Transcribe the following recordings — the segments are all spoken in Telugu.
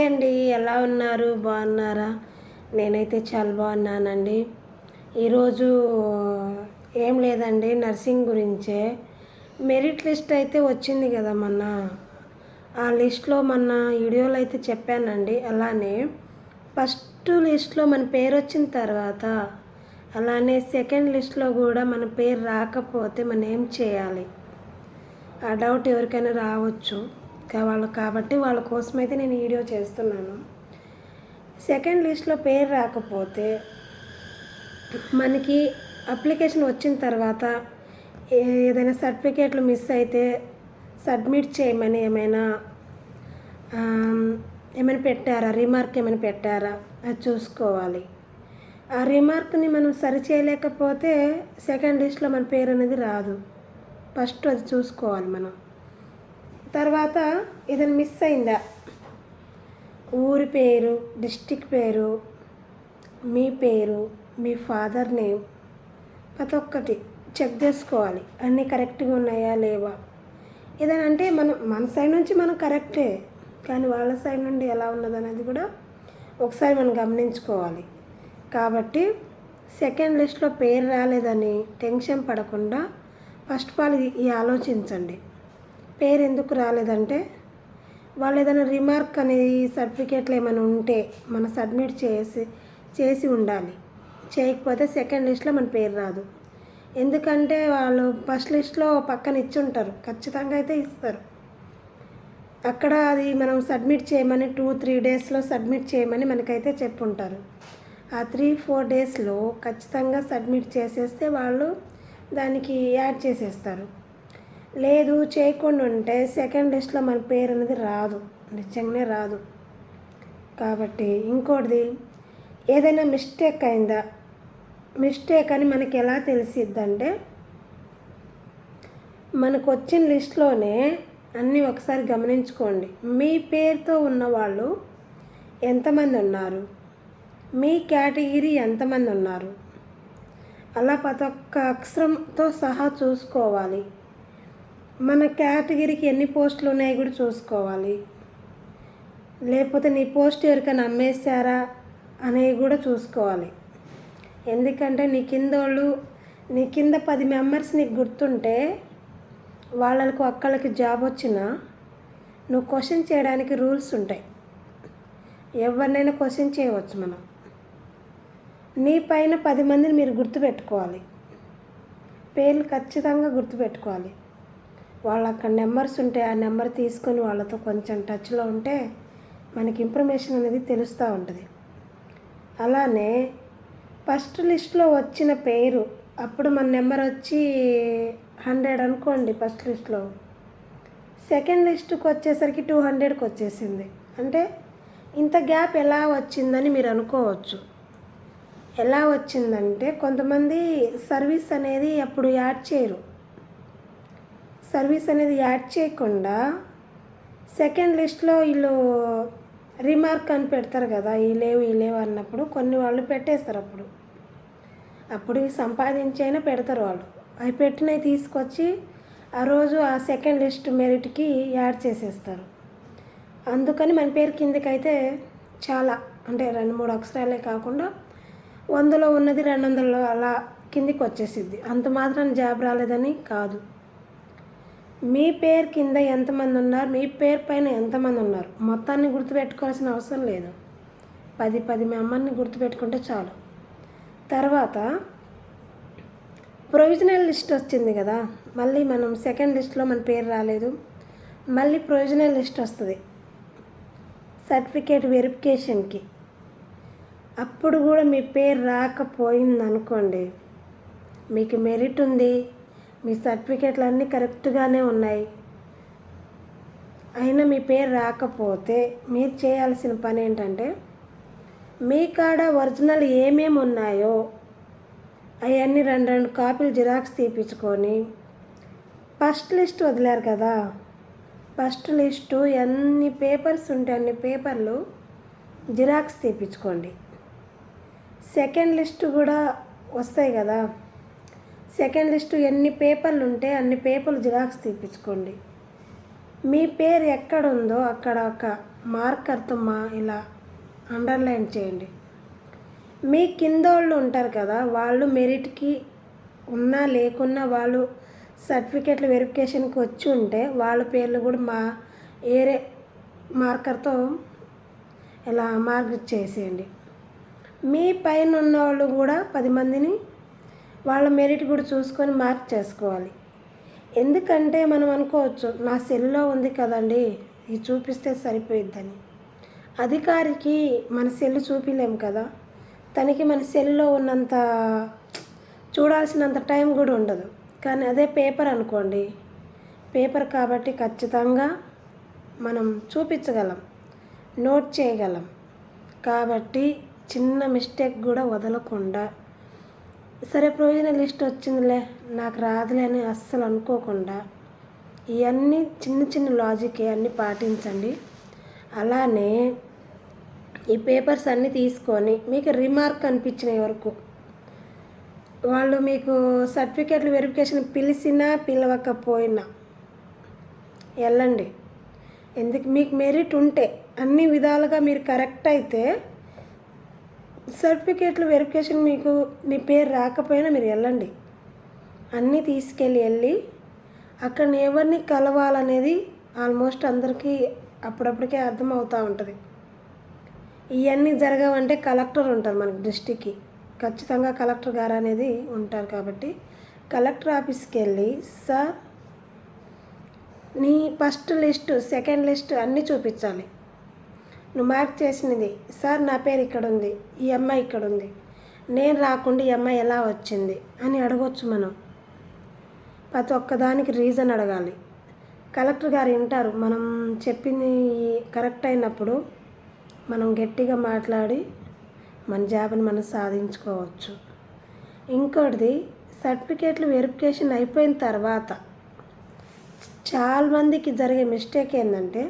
హాయ్ అండి, ఎలా ఉన్నారు? బాగున్నారా? నేనైతే చాలా బాగున్నానండి. ఈరోజు ఏం లేదండి, నర్సింగ్ గురించే. మెరిట్ లిస్ట్ అయితే వచ్చింది కదా మొన్న. ఆ లిస్ట్లో మొన్న వీడియోలో అయితే చెప్పానండి. అలానే ఫస్ట్ లిస్ట్లో మన పేరు వచ్చిన తర్వాత అలానే సెకండ్ లిస్ట్లో కూడా మన పేరు రాకపోతే మనం ఏం చేయాలి? ఆ డౌట్ ఎవరికైనా రావచ్చు కాబట్టి వాళ్ళ కోసమైతే నేను వీడియో చేస్తున్నాను. సెకండ్ లిస్ట్లో పేరు రాకపోతే మనకి అప్లికేషన్ వచ్చిన తర్వాత ఏదైనా సర్టిఫికేట్లు మిస్ అయితే సబ్మిట్ చేయమని ఏమైనా పెట్టారా, రిమార్క్ ఏమైనా పెట్టారా అది చూసుకోవాలి. ఆ రిమార్క్ని మనం సరి చేయలేకపోతే సెకండ్ లిస్ట్లో మన పేరు అనేది రాదు. ఫస్ట్ అది చూసుకోవాలి మనం. తర్వాత ఏదైనా మిస్ అయిందా, ఊరి పేరు, డిస్టిక్ పేరు, మీ పేరు, మీ ఫాదర్ నేమ్, ప్రతి ఒక్కటి చెక్ చేసుకోవాలి. అన్నీ కరెక్ట్గా ఉన్నాయా లేవా. ఏదైనా అంటే మన సైడ్ నుంచి మనం కరెక్టే, కానీ వాళ్ళ సైడ్ నుండి ఎలా ఉన్నదనేది కూడా ఒకసారి మనం గమనించుకోవాలి. కాబట్టి సెకండ్ లిస్ట్లో పేరు రాలేదని టెన్షన్ పడకుండా ఫస్ట్ ఆఫ్ ఆల్ ఇది ఆలోచించండి. పేరు ఎందుకు రాలేదంటే వాళ్ళు ఏదైనా రిమార్క్ అనేది సర్టిఫికేట్లు ఏమైనా ఉంటే మనం సబ్మిట్ చేసి ఉండాలి. చేయకపోతే సెకండ్ లిస్ట్లో మన పేరు రాదు. ఎందుకంటే వాళ్ళు ఫస్ట్ లిస్ట్లో పక్కన ఇచ్చి ఉంటారు, ఖచ్చితంగా అయితే ఇస్తారు. అక్కడ అది మనం సబ్మిట్ చేయమని 2-3 డేస్లో సబ్మిట్ చేయమని మనకైతే చెప్పుంటారు. ఆ 3-4 డేస్లో ఖచ్చితంగా సబ్మిట్ చేసేస్తే వాళ్ళు దానికి యాడ్ చేసేస్తారు. లేదు చేయకుండా ఉంటే సెకండ్ లిస్ట్లో మన పేరు అనేది రాదు, నిజంగానే రాదు. కాబట్టి ఇంకోటిది, ఏదైనా మిస్టేక్ అయిందా, మిస్టేక్ అని మనకి ఎలా తెలిసిద్దంటే మనకు వచ్చిన లిస్ట్లోనే అన్నీ ఒకసారి గమనించుకోండి. మీ పేరుతో ఉన్నవాళ్ళు ఎంతమంది ఉన్నారు, మీ కేటగిరీ ఎంతమంది ఉన్నారు, అలా ప్రతి ఒక్క అక్షరంతో సహా చూసుకోవాలి. మన కేటగిరీకి ఎన్ని పోస్టులు ఉన్నాయో కూడా చూసుకోవాలి. లేకపోతే నీ పోస్ట్ ఎవరికైనా అమ్మేశారా అనేవి కూడా చూసుకోవాలి. ఎందుకంటే నీ కింద 10 మెంబర్స్ నీకు గుర్తుంటే వాళ్ళకు ఒక్కళ్ళకి జాబ్ వచ్చినా నువ్వు క్వశ్చన్ చేయడానికి రూల్స్ ఉంటాయి. ఎవరినైనా క్వశ్చన్ చేయవచ్చు మనం. నీ పైన 10 మందిని మీరు గుర్తుపెట్టుకోవాలి, పేర్లు ఖచ్చితంగా గుర్తుపెట్టుకోవాలి. వాళ్ళు అక్కడ నెంబర్స్ ఉంటే ఆ నెంబర్ తీసుకొని వాళ్ళతో కొంచెం టచ్లో ఉంటే మనకి ఇన్ఫర్మేషన్ అనేది తెలుస్తూ ఉంటుంది. అలానే ఫస్ట్ లిస్ట్లో వచ్చిన పేరు అప్పుడు మన నెంబర్ వచ్చి 100 అనుకోండి ఫస్ట్ లిస్ట్లో, సెకండ్ లిస్టుకి వచ్చేసరికి 200కి వచ్చేసింది. అంటే ఇంత గ్యాప్ ఎలా వచ్చిందని మీరు అనుకోవచ్చు. ఎలా వచ్చిందంటే కొంతమంది సర్వీస్ అనేది అప్పుడు యాడ్ చేయరు. సర్వీస్ అనేది యాడ్ చేయకుండా సెకండ్ లిస్ట్లో వీళ్ళు రిమార్క్ అని పెడతారు కదా, ఈ లేవు అన్నప్పుడు కొన్ని వాళ్ళు పెట్టేస్తారు. అప్పుడు సంపాదించైనా పెడతారు వాళ్ళు. అవి పెట్టినవి తీసుకొచ్చి ఆ రోజు ఆ సెకండ్ లిస్ట్ మెరిట్కి యాడ్ చేసేస్తారు. అందుకని మన పేరు కిందకైతే చాలా అంటే 2-3 అక్షరాలే కాకుండా 100లో ఉన్నది 200లో అలా కిందికి వచ్చేసిద్ది. అంత మాత్రం జాబ్ రాలేదని కాదు. మీ పేరు కింద ఎంతమంది ఉన్నారు, మీ పేరు పైన ఎంతమంది ఉన్నారు మొత్తాన్ని గుర్తుపెట్టుకోవాల్సిన అవసరం లేదు. 10 మెంబర్ని గుర్తుపెట్టుకుంటే చాలు. తర్వాత ప్రొవిజనల్ లిస్ట్ వచ్చింది కదా, మళ్ళీ మనం సెకండ్ లిస్ట్లో మన పేరు రాలేదు, మళ్ళీ ప్రొవిజనల్ లిస్ట్ వస్తుంది సర్టిఫికేట్ వెరిఫికేషన్కి. అప్పుడు కూడా మీ పేరు రాకపోయింది అనుకోండి, మీకు మెరిట్ ఉంది, మీ సర్టిఫికేట్లు అన్నీ కరెక్ట్గానే ఉన్నాయి, అయినా మీ పేరు రాకపోతే మీరు చేయాల్సిన పని ఏంటంటే మీ కాడ ఒరిజినల్ ఏమేమి ఉన్నాయో అవన్నీ 2 కాపీలు జిరాక్స్ తీపించుకొని, ఫస్ట్ లిస్ట్ వదిలేరు కదా, ఫస్ట్ లిస్టు ఎన్ని పేపర్స్ ఉంటే అన్ని పేపర్లు జిరాక్స్ తీపించుకోండి. సెకండ్ లిస్టు కూడా వస్తాయి కదా, సెకండ్ లిస్టు ఎన్ని పేపర్లు ఉంటే అన్ని పేపర్లు జిరాక్స్ తీపించుకోండి. మీ పేరు ఎక్కడ ఉందో అక్కడ ఒక మార్కర్తో ఇలా అండర్లైన్ చేయండి. మీ కింద వాళ్ళు ఉంటారు కదా, వాళ్ళు మెరిట్కి ఉన్నా లేకున్నా వాళ్ళు సర్టిఫికేట్లు వెరిఫికేషన్కి వచ్చి ఉంటే వాళ్ళ పేర్లు కూడా ఏరే మార్కర్తో ఇలా మార్క్ చేసేయండి. మీ పైన ఉన్న వాళ్ళు కూడా 10 మందిని వాళ్ళ మెరిట్ కూడా చూసుకొని మార్క్ చేసుకోవాలి. ఎందుకంటే మనం అనుకోవచ్చు, నా సెల్లో ఉంది కదండి, ఇది చూపిస్తే సరిపోయిద్దని. అధికారికి మన సెల్ చూపించలేము కదా, తనకి మన సెల్లో ఉన్నంత చూడాల్సినంత టైం కూడా ఉండదు. కానీ అదే పేపర్ అనుకోండి, పేపర్ కాబట్టి ఖచ్చితంగా మనం చూపించగలం, నోట్ చేయగలం. కాబట్టి చిన్న మిస్టేక్ కూడా వదలకుండా, సరే ప్రొవిజనల్ లిస్ట్ వచ్చిందిలే నాకు రాదులే అని అస్సలు అనుకోకుండా ఇవన్నీ చిన్న చిన్న లాజిక్ అన్నీ పాటించండి. అలానే ఈ పేపర్స్ అన్నీ తీసుకొని మీకు రిమార్క్ అనిపించిన వరకు వాళ్ళు మీకు సర్టిఫికేట్లు వెరిఫికేషన్ పిలిచినా పిలవకపోయినా వెళ్ళండి. ఎందుకు మీకు మెరిట్ ఉంటే అన్ని విధాలుగా మీరు కరెక్ట్ అయితే సర్టిఫికేట్లు వెరిఫికేషన్ మీకు మీ పేరు రాకపోయినా మీరు వెళ్ళండి. అన్నీ వెళ్ళి అక్కడ ఎవరిని కలవాలనేది ఆల్మోస్ట్ అందరికీ అప్పుడప్పటికే అర్థమవుతూ ఉంటుంది. ఇవన్నీ జరగవంటే కలెక్టర్ ఉంటారు మనకి డిస్టిక్కి, ఖచ్చితంగా కలెక్టర్ గారు అనేది ఉంటారు. కాబట్టి కలెక్టర్ ఆఫీస్కి వెళ్ళి, సార్ నీ ఫస్ట్ లిస్టు సెకండ్ లిస్టు అన్నీ చూపించాలి. నువ్వు మార్క్ చేసినది, సార్ నా పేరు ఇక్కడ ఉంది, ఈ అమ్మాయి ఇక్కడ ఉంది, నేను రాకుండా ఈ అమ్మాయి ఎలా వచ్చింది అని అడగవచ్చు. మనం ప్రతి ఒక్కదానికి రీజన్ అడగాలి. కలెక్టర్ గారు వింటారు. మనం చెప్పింది కరెక్ట్ అయినప్పుడు మనం గట్టిగా మాట్లాడి మన జాబ్ని మనం సాధించుకోవచ్చు. ఇంకోటిది, సర్టిఫికేట్లు వెరిఫికేషన్ అయిపోయిన తర్వాత చాలామందికి జరిగే మిస్టేక్ ఏంటంటే,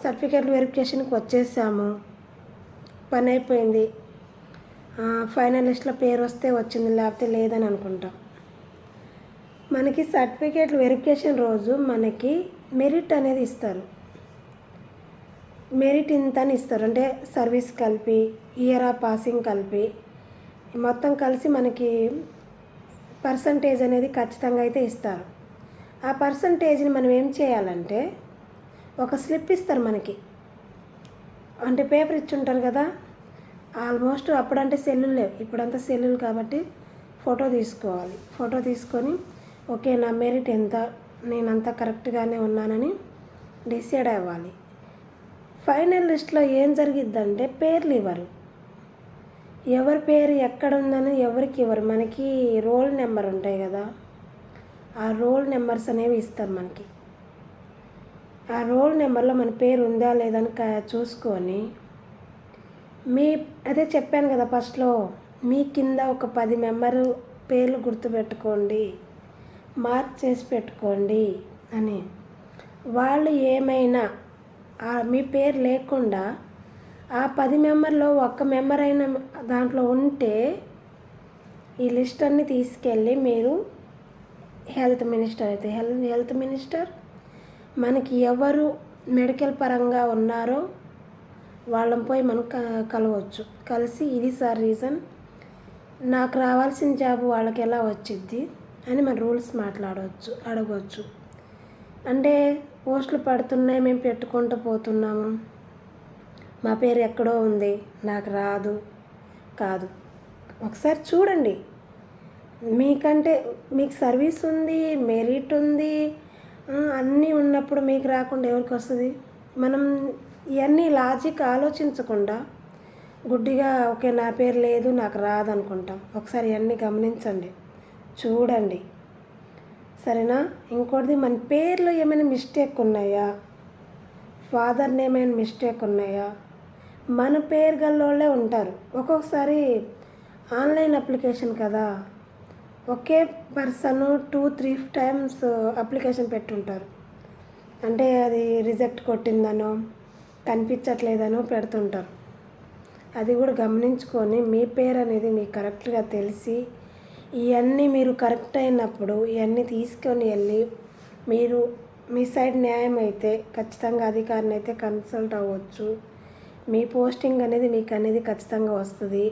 సర్టిఫికేట్లు వెరిఫికేషన్కి వచ్చేసాము, పని అయిపోయింది, ఫైనల్ లిస్ట్లో పేరు వస్తే వచ్చింది లేకపోతే లేదని అనుకుంటాం. మనకి సర్టిఫికేట్లు వెరిఫికేషన్ రోజు మనకి మెరిట్ అనేది ఇస్తారు. మెరిట్ ఇంత అని ఇస్తారు, అంటే సర్వీస్ కలిపి, ఇయర్ ఆఫ్ పాసింగ్ కలిపి మొత్తం కలిసి మనకి పర్సంటేజ్ అనేది ఖచ్చితంగా అయితే ఇస్తారు. ఆ పర్సంటేజ్ని మనం ఏం చేయాలంటే, ఒక స్లిప్ ఇస్తారు మనకి, అంటే పేపర్ ఇచ్చి ఉంటారు కదా. ఆల్మోస్ట్ అప్పుడంటే సెల్లులు లేవు, ఇప్పుడంతా సెల్లులు కాబట్టి ఫోటో తీసుకోవాలి. ఫోటో తీసుకొని ఓకే నా మెరిట్ ఎంత, నేనంతా కరెక్ట్గానే ఉన్నానని డిసైడ్ అవ్వాలి. ఫైనల్ లిస్ట్లో ఏం జరిగిద్దంటే పేర్లు ఇవ్వరు, ఎవరి పేరు ఎక్కడ ఉందని ఎవరికి ఇవ్వరు. మనకి రోల్ నెంబర్ ఉంటాయి కదా, ఆ రోల్ నెంబర్స్ అనేవి ఇస్తారు మనకి. ఆ రోల్ నెంబర్లో మన పేరు ఉందా లేదని చూసుకొని అదే చెప్పాను కదా ఫస్ట్లో, మీ కింద ఒక 10 మెంబరు పేర్లు గుర్తుపెట్టుకోండి, మార్క్ చేసి పెట్టుకోండి అని. వాళ్ళు ఏమైనా మీ పేరు లేకుండా ఆ 10 మెంబర్లో ఒక్క మెంబర్ అయిన దాంట్లో ఉంటే ఈ లిస్ట్ అన్నీ తీసుకెళ్ళి మీరు హెల్త్ మినిస్టర్ అయితే హెల్త్ మినిస్టర్, మనకి ఎవరు మెడికల్ పరంగా ఉన్నారో వాళ్ళని పోయి మనం కలవచ్చు. కలిసి ఇది సార్ రీజన్, నాకు రావాల్సిన జాబ్ వాళ్ళకి ఎలా వచ్చిద్ది అని మన రూల్స్ అడగవచ్చు. అంటే పోస్టులు పడుతున్నాయి, మేము పెట్టుకుంటూ పోతున్నాము, మా పేరు ఎక్కడో ఉంది, నాకు రాదు కాదు. ఒకసారి చూడండి, మీకంటే మీకు సర్వీస్ ఉంది, మెరిట్ ఉంది, అన్నీ ఉన్నప్పుడు మీకు రాకుండా ఎవరికి వస్తుంది? మనం ఇవన్నీ లాజిక్ ఆలోచించకుండా గుడ్డిగా ఓకే నా పేరు లేదు నాకు రాదు అనుకుంటాం. ఒకసారి ఇవన్నీ గమనించండి, చూడండి, సరేనా? ఇంకోటిది, మన పేర్లో ఏమైనా మిస్టేక్ ఉన్నాయా, ఫాదర్ నేమ్ ఏమైనా మిస్టేక్ ఉన్నాయా? మన పేరు గల్లోళ్ళే ఉంటారు. ఒక్కొక్కసారి ఆన్లైన్ అప్లికేషన్ కదా, ఒకే పర్సన్ 2-3 టైమ్స్ అప్లికేషన్ పెట్టుంటారు. అంటే అది రిజెక్ట్ కొట్టిందనో కనిపించట్లేదనో పెడుతుంటారు. అది కూడా గమనించుకొని మీ పేరు అనేది మీకు కరెక్ట్గా తెలిసి ఇవన్నీ మీరు కరెక్ట్ అయినప్పుడు ఇవన్నీ తీసుకొని వెళ్ళి మీరు మీ సైడ్ న్యాయం అయితే ఖచ్చితంగా అధికారిని అయితే కన్సల్ట్ అవ్వచ్చు. మీ పోస్టింగ్ అనేది మీకు అనేది ఖచ్చితంగా వస్తుంది.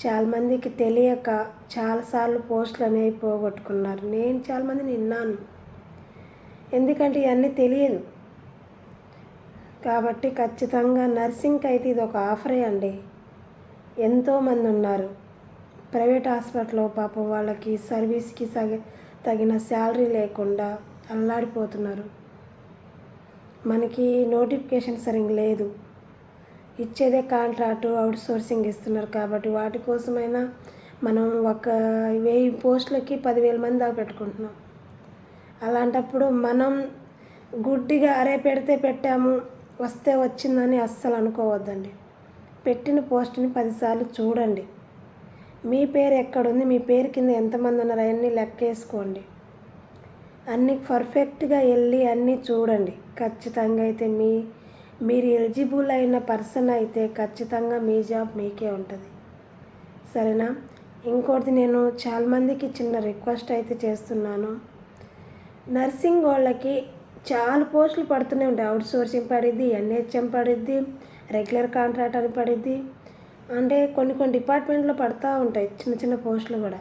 చాలామందికి తెలియక చాలాసార్లు పోస్టులు అనేవి పోగొట్టుకున్నారు. నేను చాలామందిని విన్నాను. ఎందుకంటే ఇవన్నీ తెలియదు కాబట్టి ఖచ్చితంగా నర్సింగ్కి అయితే ఇది ఒక ఆఫరే అండి. ఎంతోమంది ఉన్నారు ప్రైవేట్ హాస్పిటల్లో, పాపం వాళ్ళకి సర్వీస్కి తగిన శాలరీ లేకుండా అల్లాడిపోతున్నారు. మనకి నోటిఫికేషన్ సరిగ్గా లేదు, ఇచ్చేదే కాంట్రాక్టు అవుట్ సోర్సింగ్ ఇస్తున్నారు. కాబట్టి వాటి కోసమైనా మనం ఒక 1000 పోస్టులకి 10,000 మంది దాకా పెట్టుకుంటున్నాం. అలాంటప్పుడు మనం గుడ్డిగా అరే పెడితే పెట్టాము వస్తే వచ్చిందని అస్సలు అనుకోవద్దండి. పెట్టిన పోస్ట్ని 10 సార్లు చూడండి. మీ పేరు ఎక్కడుంది, మీ పేరు కింద ఎంతమంది ఉన్నారు అవన్నీ లెక్కేసుకోండి. అన్నీ పర్ఫెక్ట్గా వెళ్ళి అన్నీ చూడండి. ఖచ్చితంగా అయితే మీరు ఎలిజిబుల్ అయిన పర్సన్ అయితే ఖచ్చితంగా మీ జాబ్ మీకే ఉంటుంది. సరేనా? ఇంకోటి నేను చాలామందికి చిన్న రిక్వెస్ట్ అయితే చేస్తున్నాను. నర్సింగ్ వాళ్ళకి చాలా పోస్టులు పడుతూనే ఉంటాయి. అవుట్ సోర్సింగ్ పడిద్ది, NHM పడిద్ది, రెగ్యులర్ కాంట్రాక్ట్ అని పడిద్ది. అంటే కొన్ని డిపార్ట్మెంట్లో పడుతూ ఉంటాయి చిన్న చిన్న పోస్టులు కూడా.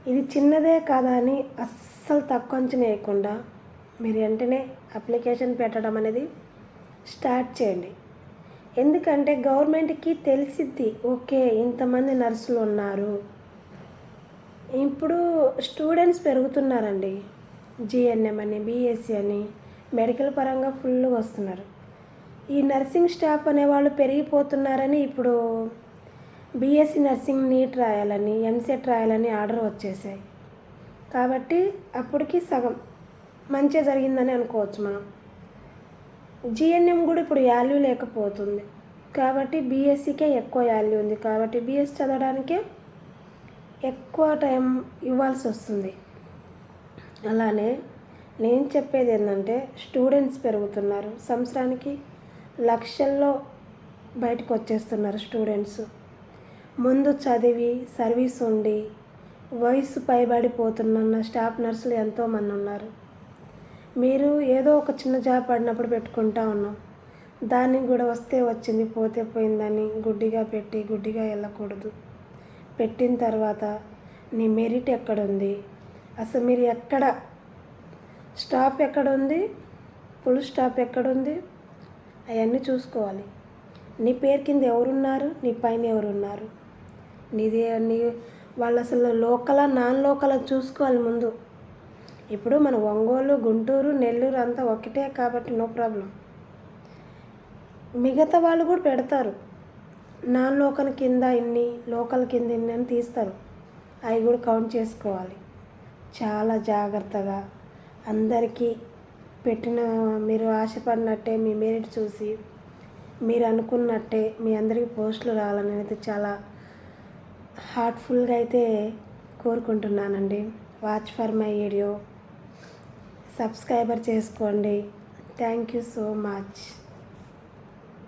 ఇది చిన్నదే కాదా అని అస్సలు తక్కువ అంచనా వేయకుండా మీరు వెంటనే అప్లికేషన్ పెట్టడం అనేది స్టార్ట్ చేయండి. ఎందుకంటే గవర్నమెంట్కి తెలిసిద్ది, ఓకే ఇంతమంది నర్సులు ఉన్నారు. ఇప్పుడు స్టూడెంట్స్ పెరుగుతున్నారండి. GNM అని, BSc అని మెడికల్ పరంగా ఫుల్గా వస్తున్నారు. ఈ నర్సింగ్ స్టాఫ్ అనేవాళ్ళు పెరిగిపోతున్నారని ఇప్పుడు BSc నర్సింగ్ నీట్ రాయాలని, MCET రాయాలని ఆర్డర్ వచ్చేసాయి. కాబట్టి అప్పటికి సగం మంచిగా జరిగిందని అనుకోవచ్చు మనం. GNM కూడా ఇప్పుడు వాల్యూ లేకపోతుంది. కాబట్టి BScకే ఎక్కువ వాల్యూ ఉంది. కాబట్టి BSc చదవడానికే ఎక్కువ టైం ఇవ్వాల్సి వస్తుంది. అలానే నేను చెప్పేది ఏంటంటే స్టూడెంట్స్ పెరుగుతున్నారు. సంవత్సరానికి లక్షల్లో బయటకు వచ్చేస్తున్నారు స్టూడెంట్స్. ముందు చదివి సర్వీస్ ఉండి వయసు పైబడిపోతున్న స్టాఫ్ నర్సులు ఎంతోమంది ఉన్నారు. మీరు ఏదో ఒక చిన్న జాబ్ పడినప్పుడు పెట్టుకుంటా ఉన్నాం. దానికి కూడా వస్తే వచ్చింది పోతే పోయిందని గుడ్డిగా పెట్టి గుడ్డిగా వెళ్ళకూడదు. పెట్టిన తర్వాత నీ మెరిట్ ఎక్కడుంది, అసలు మీరు ఎక్కడ స్టాప్ ఎక్కడుంది, ఫుల్ స్టాప్ ఎక్కడుంది, అవన్నీ చూసుకోవాలి. నీ పేరు కింద ఎవరున్నారు, నీ పైన ఎవరున్నారు, వాళ్ళు అసలు లోకలా నాన్ లోకలా చూసుకోవాలి ముందు. ఇప్పుడు మన ఒంగోలు, గుంటూరు, నెల్లూరు అంతా ఒకటే కాబట్టి నో ప్రాబ్లం. మిగతా వాళ్ళు కూడా పెడతారు. నాన్ లోకల్ కింద ఇన్ని, లోకల్ కింద ఇన్ని అని తీస్తారు. అవి కూడా కౌంట్ చేసుకోవాలి. చాలా జాగ్రత్తగా అందరికీ పెట్టిన మీరు ఆశపడినట్టే మీ మెరిట్ చూసి మీరు అనుకున్నట్టే మీ అందరికీ పోస్టులు రావాలని అయితే చాలా హార్ట్ఫుల్గా అయితే కోరుకుంటున్నానండి. Watch for my video, subscriber చేసుకోండి. Thank you so much.